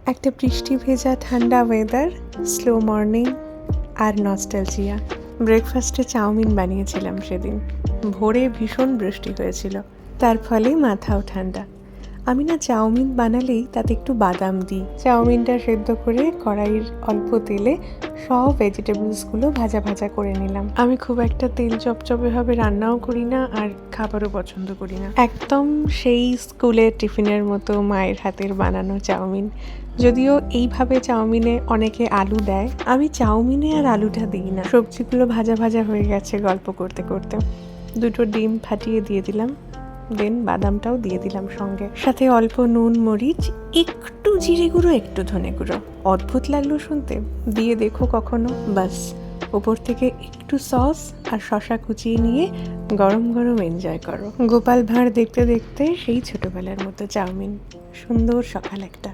একটা বৃষ্টি ভেজা ঠান্ডা ওয়েদার, স্লো মর্নিং আর নস্টালজিয়া। ব্রেকফাস্টে চাউমিন বানিয়েছিলাম সেদিন। ভোরে ভীষণ বৃষ্টি হয়েছিল, তার ফলে মাথাও ঠান্ডা। আমি না চাউমিন বানালেই তাতে একটু বাদাম দিই। চাউমিনটা সেদ্ধ করে কড়াইয়ের অল্প তেলে সব ভেজিটেবলসগুলো ভাজা ভাজা করে নিলাম। আমি খুব একটা তেল চপচপেভাবে রান্নাও করি না, আর খাবারও পছন্দ করি না। একদম সেই স্কুলের টিফিনের মতো মায়ের হাতের বানানো চাউমিন। যদিও এইভাবে চাউমিনে অনেকে আলু দেয়, আমি চাউমিনে আর আলুটা দিই না। সবজিগুলো ভাজা ভাজা হয়ে গেছে গল্প করতে করতে। দুটো ডিম ফাটিয়ে দিয়ে দিলাম, দেন বাদামটাও দিয়ে দিলাম সঙ্গে, সাথে অল্প নুন, মরিচ, একটু জিরে গুঁড়ো, একটু ধনে গুঁড়ো। অদ্ভুত লাগলো শুনতে, দিয়ে দেখো কখনো। বাস, ওপর থেকে একটু সস আর শসা কুচিয়ে নিয়ে গরম গরম এনজয় করো। গোপাল ভাঁড় দেখতে দেখতে সেই ছোটবেলার মতো চাউমিন। সুন্দর সকাল একটা।